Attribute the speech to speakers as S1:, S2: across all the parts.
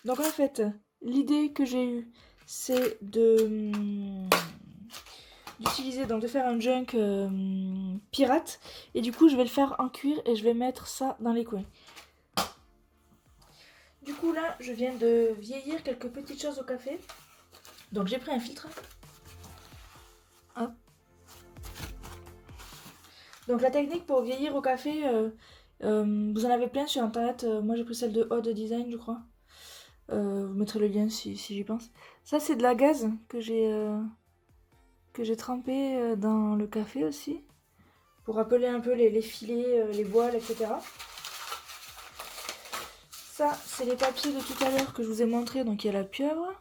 S1: Donc en fait, l'idée que j'ai eue, c'est de d'utiliser, donc de faire un junk pirate. Et du coup, je vais le faire en cuir et je vais mettre ça dans les coins. Du coup là, je viens de vieillir quelques petites choses au café. Donc j'ai pris un filtre. Hop. Donc la technique pour vieillir au café, vous en avez plein sur internet. Moi j'ai pris celle de Odd Design, je crois. Vous mettrez le lien si j'y pense. Ça c'est de la gaze que j'ai trempé dans le café aussi. Pour rappeler un peu les filets, les voiles, etc. Ça c'est les papiers de tout à l'heure que je vous ai montré. Donc il y a la pieuvre.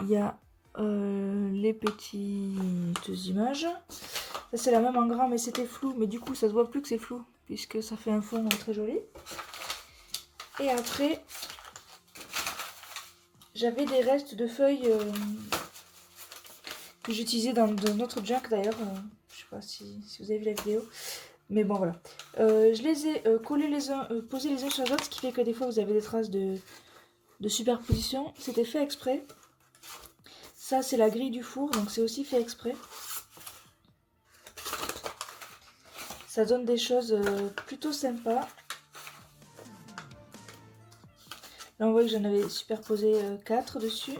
S1: Il y a les petites images. Ça c'est la même en grand mais c'était flou. Mais du coup ça se voit plus que c'est flou. Puisque ça fait un fond très joli. Et après, j'avais des restes de feuilles que j'utilisais dans notre junk d'ailleurs. Je sais pas si vous avez vu la vidéo. Mais bon voilà. Je les ai collés les uns, posés les uns sur les autres, ce qui fait que des fois vous avez des traces de superposition. C'était fait exprès. Ça c'est la grille du four, donc c'est aussi fait exprès. Ça donne des choses plutôt sympas. Là on voit que j'en avais superposé 4 dessus.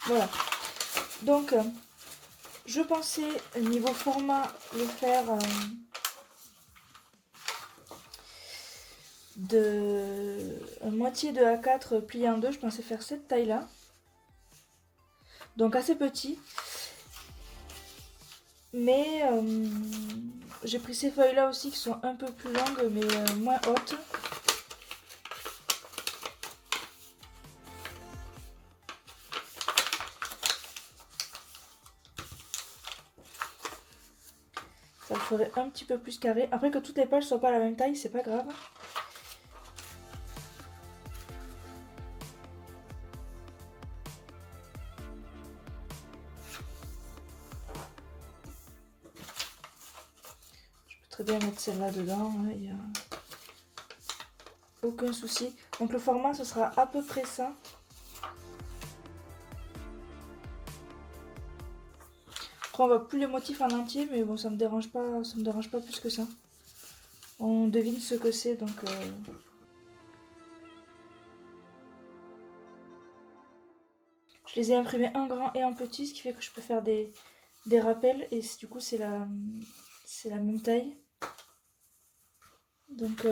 S1: Voilà. Donc je pensais niveau format le faire de moitié de A4 plié en deux. Je pensais faire cette taille là. Donc assez petit. Mais j'ai pris ces feuilles là aussi qui sont un peu plus longues mais moins hautes. Ça le ferait un petit peu plus carré. Après que toutes les pages soient pas à la même taille, c'est pas grave. Je peux très bien mettre celle-là dedans, il n'y a aucun souci. Donc le format ce sera à peu près ça. Après on voit plus les motifs en entier, mais bon ça me dérange pas plus que ça. On devine ce que c'est donc. Je les ai imprimés en grand et en petit, ce qui fait que je peux faire des rappels et du coup c'est la même taille. Donc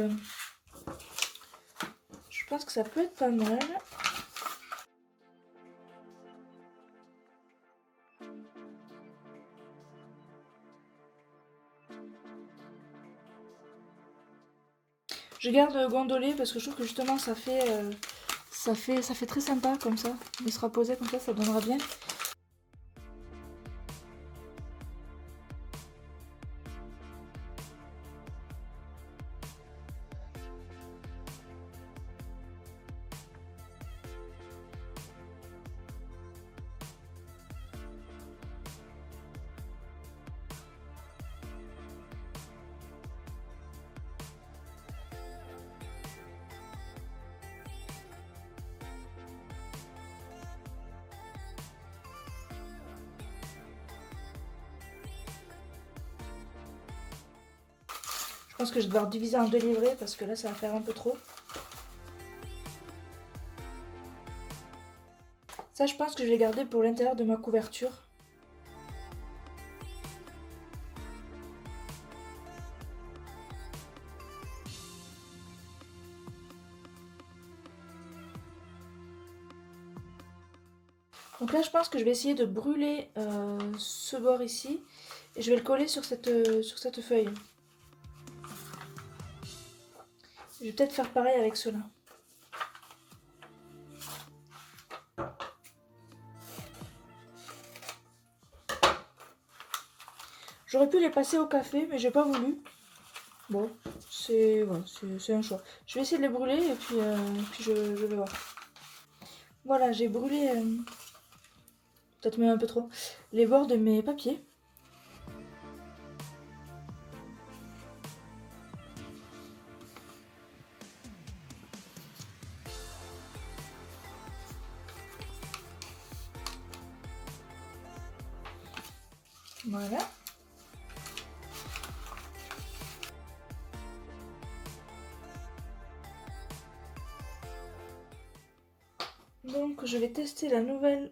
S1: je pense que ça peut être pas mal. Je garde gondolé parce que je trouve que justement ça fait très sympa comme ça. Il sera posé comme ça donnera bien. Je pense que je vais devoir diviser en deux livrets parce que là ça va faire un peu trop. Ça je pense que je vais garder pour l'intérieur de ma couverture. Donc là je pense que je vais essayer de brûler ce bord ici et je vais le coller sur cette feuille. Je vais peut-être faire pareil avec ceux-là. J'aurais pu les passer au café mais j'ai pas voulu. Bon, c'est un choix. Je vais essayer de les brûler et puis je vais voir. Voilà, j'ai brûlé, peut-être même un peu trop, les bords de mes papiers. Voilà. Donc je vais tester la nouvelle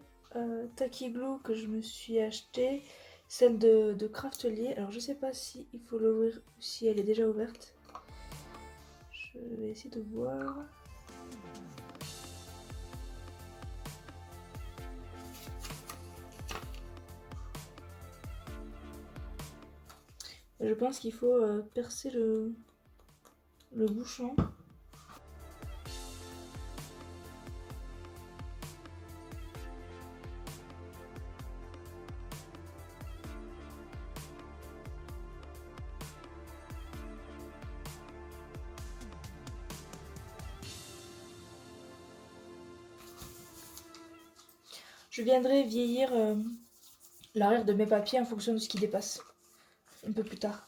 S1: Tacky Glue que je me suis achetée, celle de Craftelier. Alors je sais pas si il faut l'ouvrir ou si elle est déjà ouverte. Je vais essayer de voir. Je pense qu'il faut percer le bouchon. Je viendrai vieillir l'arrière de mes papiers en fonction de ce qui dépasse un peu plus tard.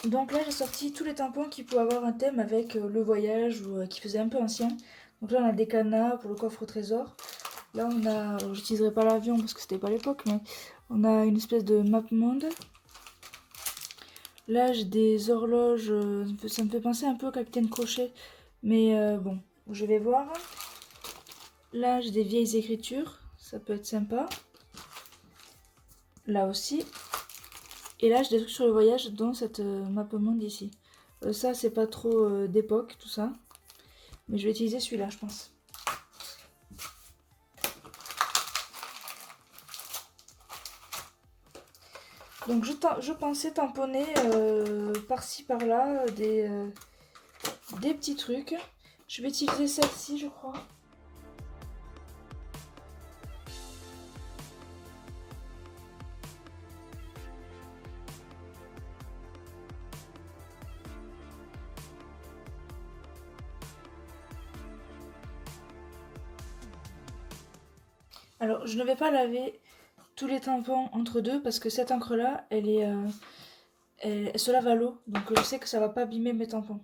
S1: Donc là j'ai sorti tous les tampons qui pouvaient avoir un thème avec le voyage ou qui faisaient un peu ancien. Donc là on a des cadenas pour le coffre au trésor. Là on a, alors j'utiliserai pas l'avion parce que c'était pas l'époque, mais on a une espèce de map monde. Là j'ai des horloges, ça me fait penser un peu au Capitaine Crochet, mais bon, je vais voir. Là j'ai des vieilles écritures, ça peut être sympa. Là aussi. Et là j'ai des trucs sur le voyage dans cette map monde ici. Ça c'est pas trop d'époque tout ça, mais je vais utiliser celui-là je pense. Donc je pensais tamponner par-ci par-là des petits trucs. Je vais utiliser celle-ci je crois. Alors je ne vais pas laver tous les tampons entre deux parce que cette encre là elle se lave à l'eau, donc je sais que ça va pas abîmer mes tampons.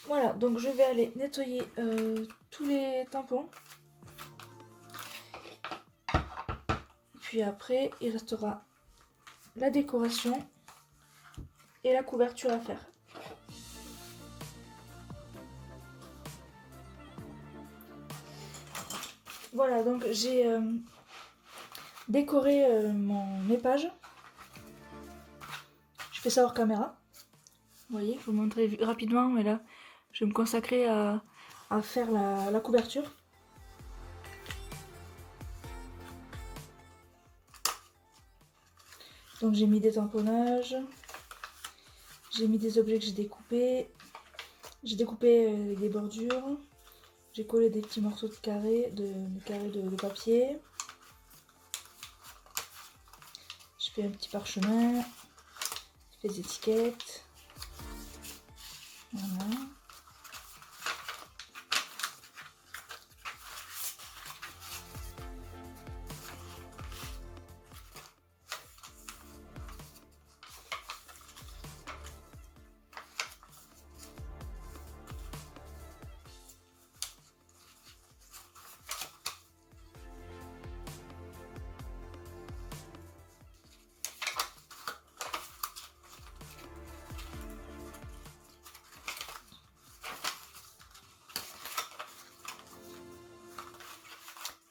S1: Voilà, donc je vais aller nettoyer tous les tampons. Puis après, il restera la décoration et la couverture à faire. Voilà, donc j'ai décoré mes pages. Je fais ça hors caméra. Vous voyez, je vous montrer rapidement, mais là, je vais me consacrer à faire la couverture. Donc j'ai mis des tamponnages, j'ai mis des objets que j'ai découpés, j'ai découpé des bordures, j'ai collé des petits morceaux de carrés de papier. Je fais un petit parchemin, je fais des étiquettes. Voilà.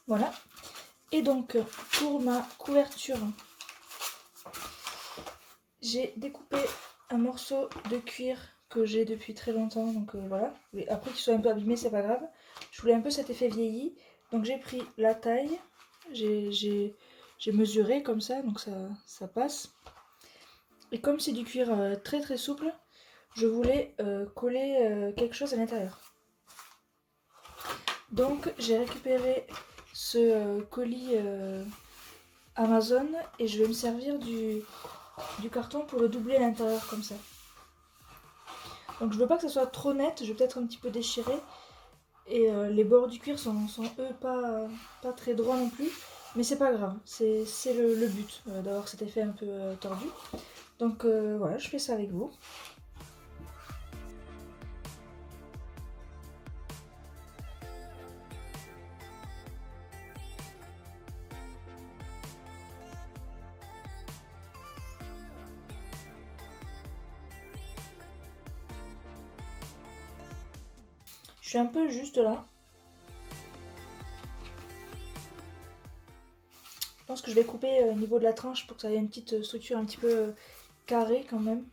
S1: Voilà. Et donc pour ma couverture, j'ai découpé un morceau de cuir que j'ai depuis très longtemps. Donc voilà. Après qu'il soit un peu abîmé, c'est pas grave. Je voulais un peu cet effet vieilli. Donc j'ai pris la taille. J'ai mesuré comme ça, donc ça passe. Et comme c'est du cuir très très souple, je voulais coller quelque chose à l'intérieur. Donc j'ai récupéré ce colis Amazon et je vais me servir du carton pour le doubler à l'intérieur comme ça. Donc je veux pas que ça soit trop net, je vais peut-être un petit peu déchirer. Et les bords du cuir sont eux pas très droits non plus. Mais c'est pas grave, c'est le but d'avoir cet effet un peu tordu. Donc voilà, je fais ça avec vous. Je suis un peu juste là. Je pense que je vais couper au niveau de la tranche pour que ça ait une petite structure un petit peu carrée quand même.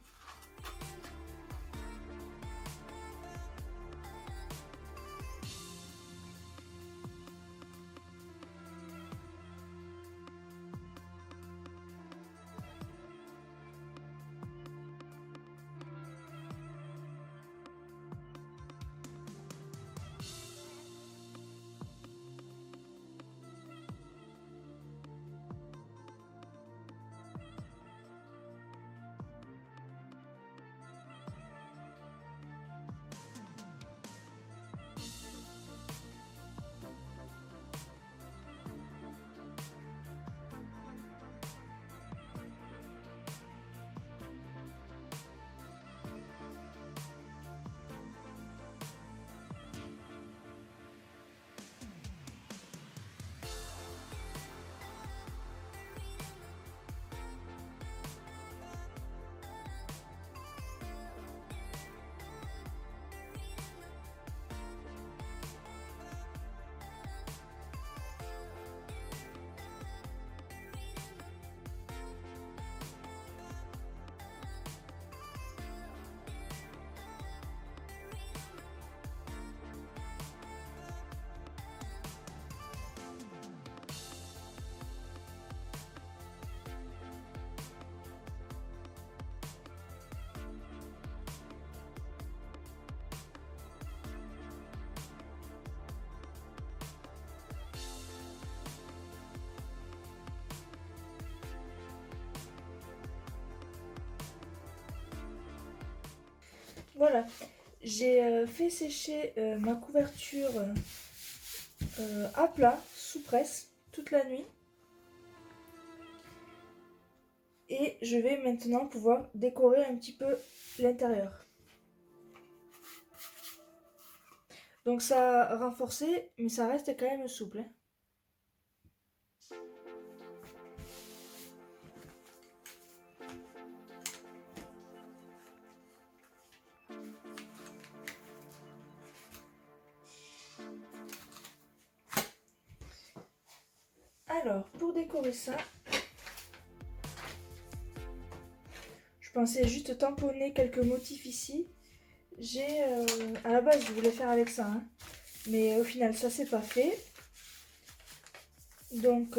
S1: Voilà, j'ai fait sécher ma couverture à plat, sous presse, toute la nuit. Et je vais maintenant pouvoir décorer un petit peu l'intérieur. Donc ça a renforcé, mais ça reste quand même souple. Hein. Alors, pour décorer ça, je pensais juste tamponner quelques motifs ici. J'ai, à la base, je voulais faire avec ça, hein, mais au final, ça c'est pas fait. Donc,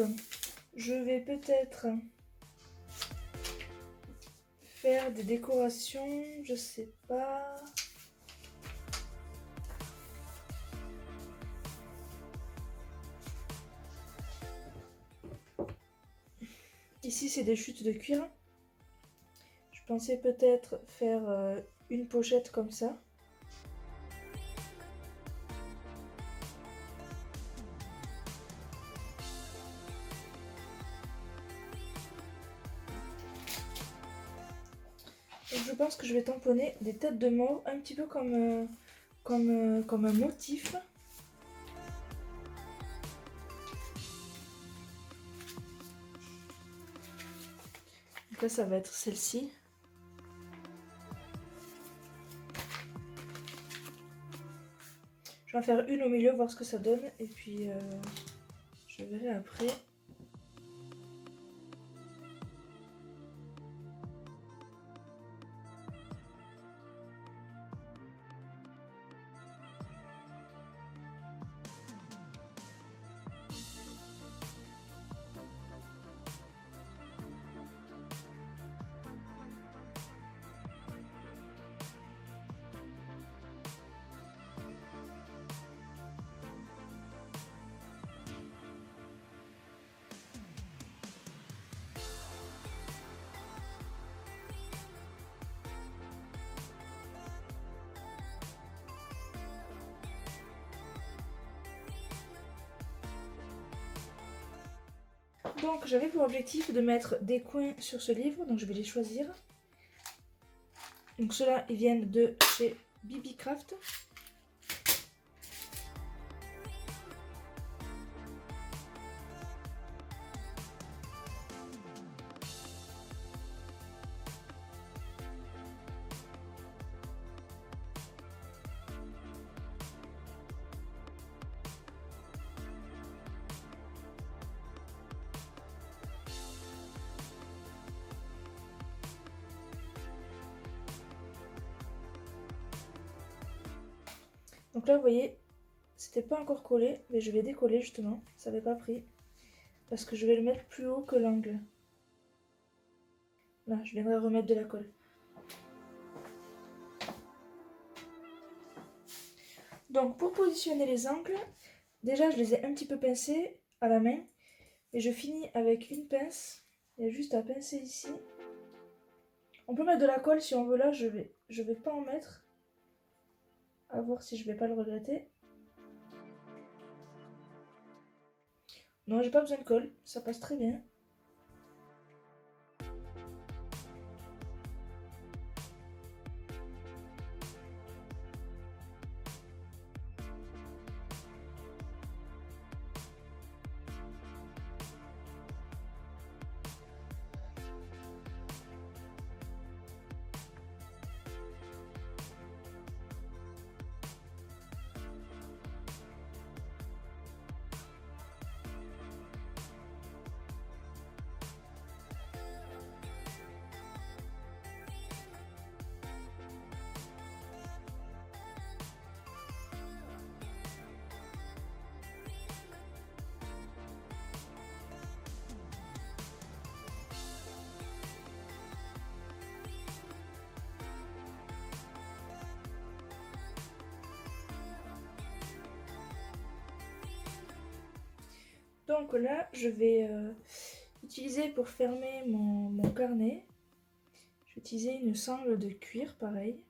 S1: je vais peut-être faire des décorations, je sais pas. Ici, c'est des chutes de cuir. Je pensais peut-être faire une pochette comme ça. Et je pense que je vais tamponner des têtes de mort, un petit peu comme, comme un motif. Donc là, ça va être celle-ci. Je vais en faire une au milieu, voir ce que ça donne. Et puis, je verrai après. Donc j'avais pour objectif de mettre des coins sur ce livre, donc je vais les choisir. Donc ceux-là, ils viennent de chez Bibicraft. Donc là, vous voyez, c'était pas encore collé, mais je vais décoller justement, ça n'avait pas pris. Parce que je vais le mettre plus haut que l'angle. Là, je viendrai remettre de la colle. Donc pour positionner les angles, déjà je les ai un petit peu pincés à la main. Et je finis avec une pince. Il y a juste à pincer ici. On peut mettre de la colle si on veut là, je vais pas en mettre. À voir si je vais pas le regretter. Non, j'ai pas besoin de colle, ça passe très bien. Donc là, je vais utiliser pour fermer mon carnet. Je vais utiliser une sangle de cuir, pareil.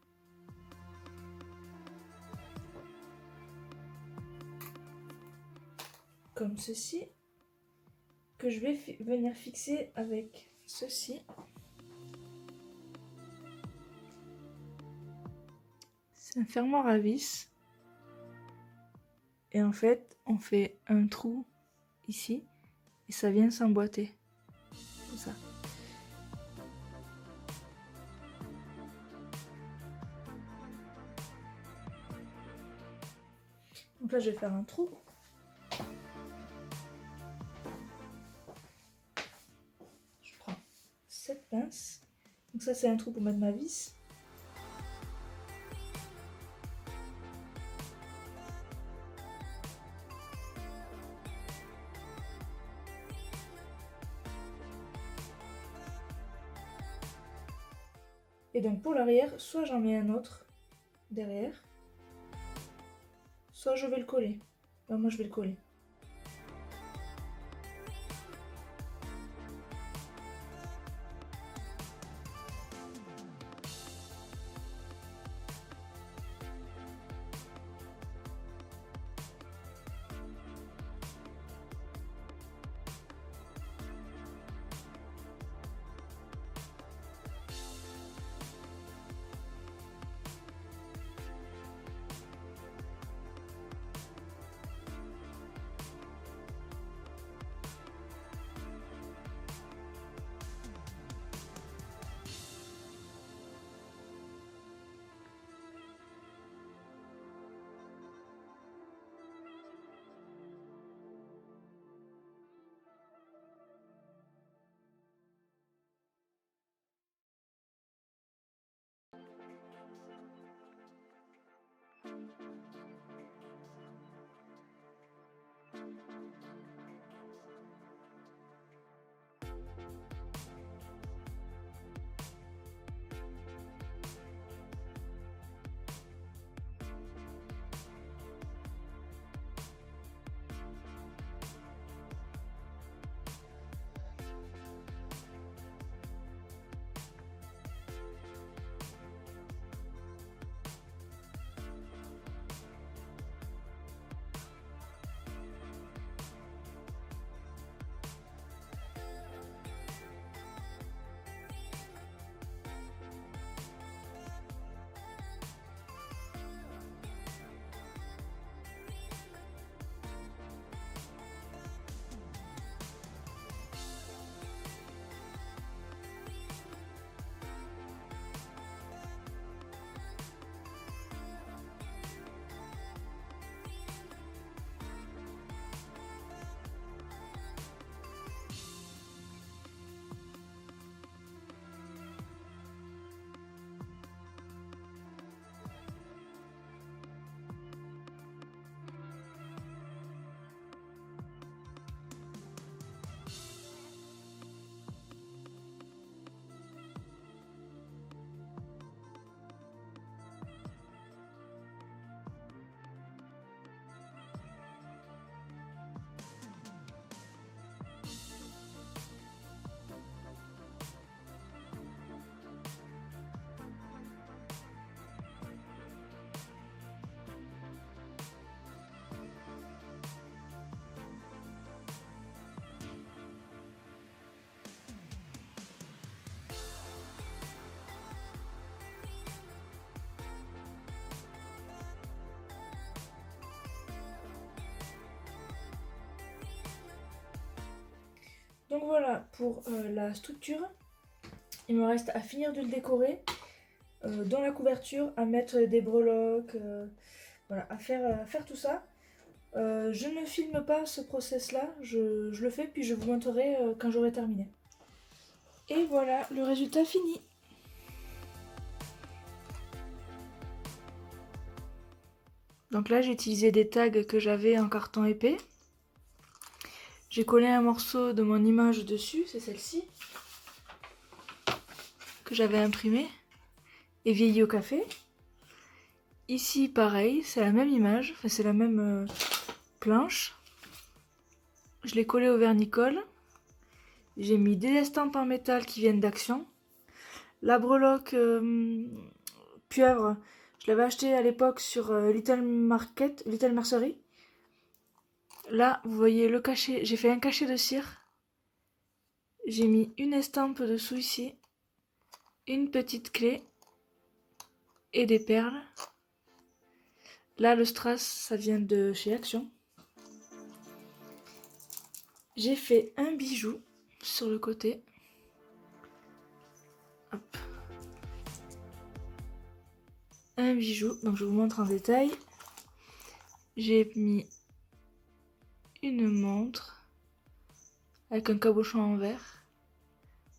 S1: Comme ceci. Que je vais venir fixer avec ceci. C'est un fermoir à vis. Et en fait, on fait un trou ici et ça vient s'emboîter. Comme ça. Donc là, je vais faire un trou. Je prends cette pince. Donc ça, c'est un trou pour mettre ma vis. Et donc pour l'arrière, soit j'en mets un autre derrière, soit je vais le coller. Alors moi je vais le coller. Donc voilà pour la structure. Il me reste à finir de le décorer. Dans la couverture, à mettre des breloques, voilà, à faire tout ça. Je ne filme pas ce process là, je le fais puis je vous montrerai quand j'aurai terminé. Et voilà le résultat fini. Donc là j'ai utilisé des tags que j'avais en carton épais. J'ai collé un morceau de mon image dessus, c'est celle-ci, que j'avais imprimée et vieillie au café. Ici pareil, c'est la même image, enfin c'est la même planche. Je l'ai collée au vernicole. J'ai mis des estampes en métal qui viennent d'Action. La breloque pieuvre, je l'avais acheté à l'époque sur Little Market, Little Mercery. Là, vous voyez le cachet, j'ai fait un cachet de cire. J'ai mis une estampe dessous ici, une petite clé et des perles. Là, le strass, ça vient de chez Action. J'ai fait un bijou sur le côté. Hop. Un bijou, donc je vous montre en détail. J'ai mis une montre avec un cabochon en verre,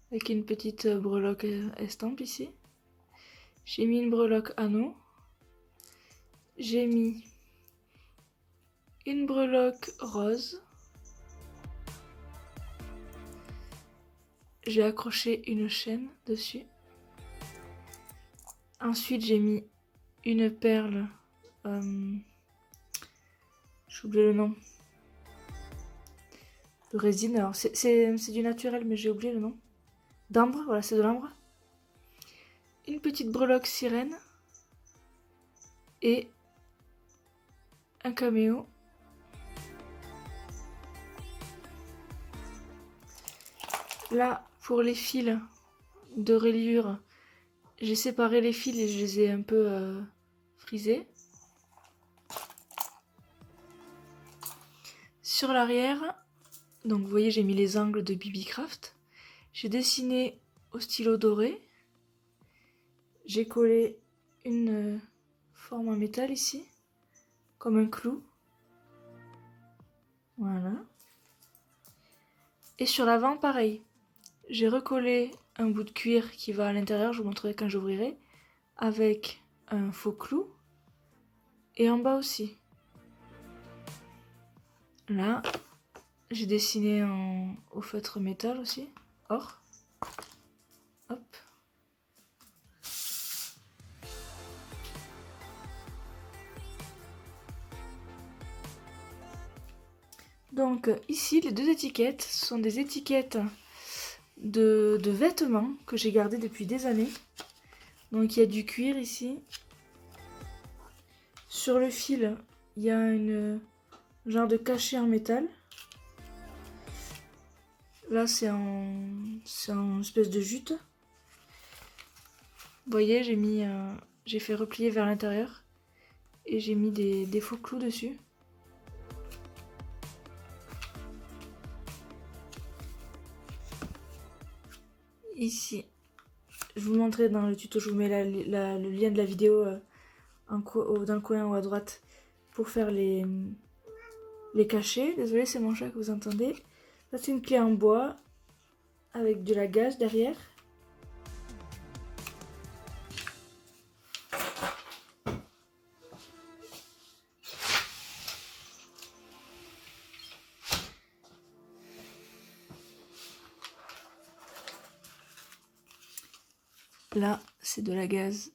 S1: avec une petite breloque estampe ici. J'ai mis une breloque anneau. J'ai mis une breloque rose. J'ai accroché une chaîne dessus. Ensuite, j'ai mis une perle. J'ai oublié le nom. De résine. Alors, c'est du naturel, mais j'ai oublié le nom. D'ambre, voilà, c'est de l'ambre. Une petite breloque sirène. Et un caméo. Là, pour les fils de rayure, j'ai séparé les fils et je les ai un peu frisés. Sur l'arrière, donc vous voyez, j'ai mis les angles de BB Craft. J'ai dessiné au stylo doré. J'ai collé une forme en métal ici, comme un clou. Voilà. Et sur l'avant, pareil. J'ai recollé un bout de cuir qui va à l'intérieur, je vous montrerai quand j'ouvrirai, avec un faux clou. Et en bas aussi. Là, j'ai dessiné au feutre métal aussi, or. Hop. Donc ici, les deux étiquettes sont des étiquettes de vêtements que j'ai gardées depuis des années. Donc il y a du cuir ici. Sur le fil, il y a une genre de cachet en métal. Là, c'est en espèce de jute. Vous voyez, j'ai fait replier vers l'intérieur et j'ai mis des faux clous dessus. Ici, je vous montrerai dans le tuto, je vous mets le lien de la vidéo dans le coin ou à droite pour faire les cachets. Désolée, c'est mon chat que vous entendez. Ça, c'est une clé en bois avec de la gaze derrière. Là, c'est de la gaze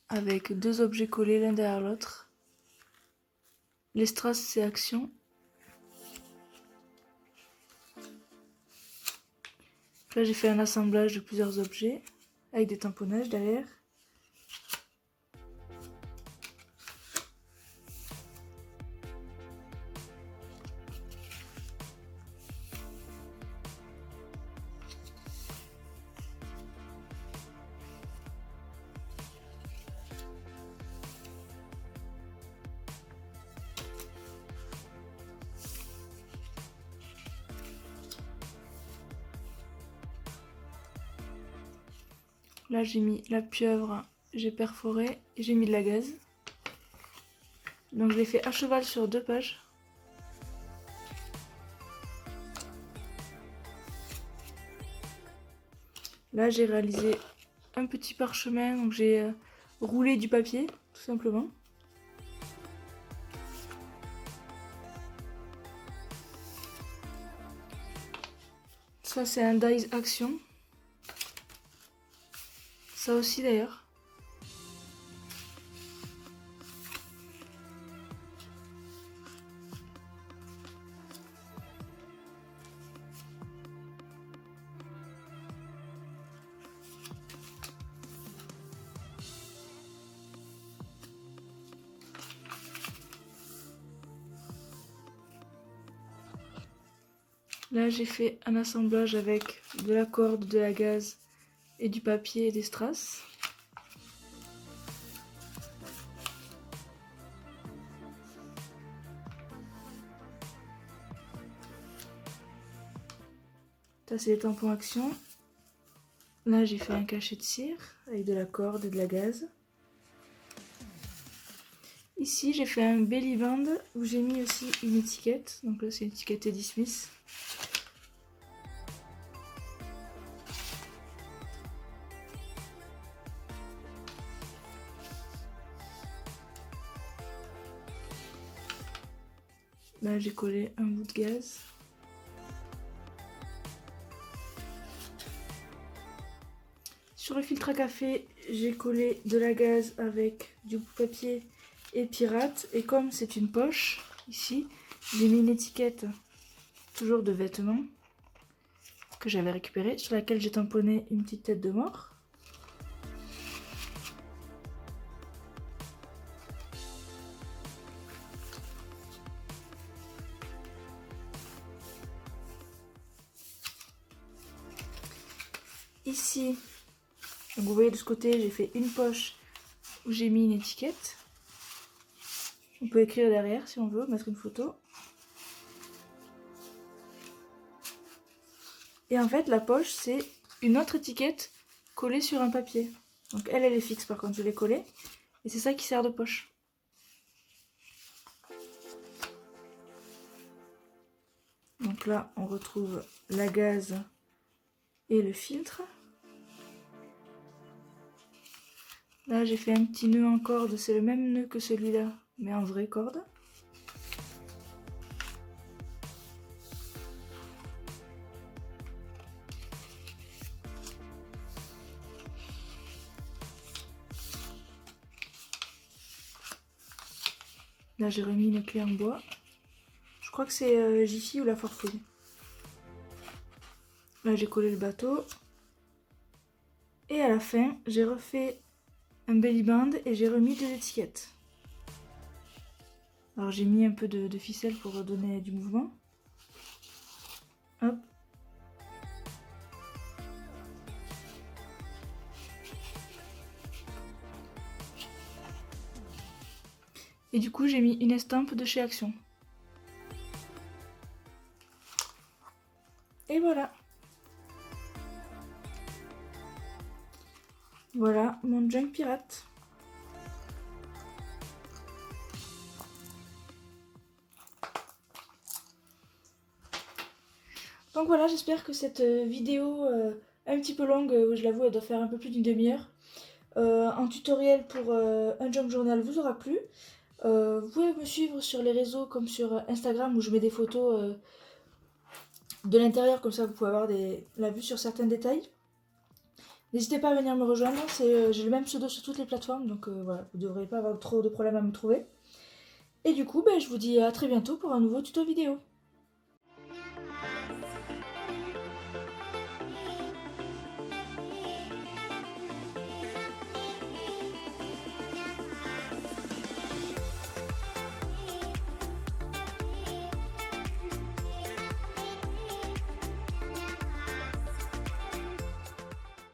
S1: avec deux objets collés l'un derrière l'autre. Les strass, c'est Action. Là, j'ai fait un assemblage de plusieurs objets avec des tamponnages derrière. Là, j'ai mis la pieuvre, j'ai perforé et j'ai mis de la gaze. Donc, je l'ai fait à cheval sur 2 pages. Là, j'ai réalisé un petit parchemin, donc j'ai roulé du papier, tout simplement. Ça, c'est un dies Action. Ça aussi, d'ailleurs. Là, j'ai fait un assemblage avec de la corde, de la gaze et du papier et des strass. Ça c'est les tampons Action. Là j'ai fait un cachet de cire avec de la corde et de la gaze. Ici j'ai fait un belly band où j'ai mis aussi une étiquette. Donc là c'est une étiquette Eddie Smith. Là j'ai collé un bout de gaz. Sur le filtre à café, j'ai collé de la gaze avec du papier et pirate. Et comme c'est une poche, ici, j'ai mis une étiquette toujours de vêtements que j'avais récupérée, sur laquelle j'ai tamponné une petite tête de mort. Ici, donc vous voyez de ce côté, j'ai fait une poche où j'ai mis une étiquette. On peut écrire derrière si on veut, mettre une photo. Et en fait, la poche, c'est une autre étiquette collée sur un papier. Donc elle est fixe par contre, je l'ai collée. Et c'est ça qui sert de poche. Donc là, on retrouve la gaze et le filtre. Là, j'ai fait un petit nœud en corde, c'est le même nœud que celui-là, mais en vraie corde. Là, j'ai remis une clé en bois. Je crois que c'est Jiffy ou la Farfouille. Là, j'ai collé le bateau. Et à la fin, j'ai refait un belly band et j'ai remis des étiquettes. Alors j'ai mis un peu de ficelle pour redonner du mouvement. Hop. Et du coup j'ai mis une estampe de chez Action. Et voilà. Voilà mon junk pirate. Donc voilà, j'espère que cette vidéo un petit peu longue, je l'avoue elle doit faire un peu plus d'une demi-heure, en tutoriel pour un junk journal vous aura plu. Vous pouvez me suivre sur les réseaux comme sur Instagram où je mets des photos de l'intérieur, comme ça vous pouvez avoir la vue sur certains détails. N'hésitez pas à venir me rejoindre, j'ai le même pseudo sur toutes les plateformes, donc voilà, vous ne devrez pas avoir trop de problèmes à me trouver. Et du coup, je vous dis à très bientôt pour un nouveau tuto vidéo.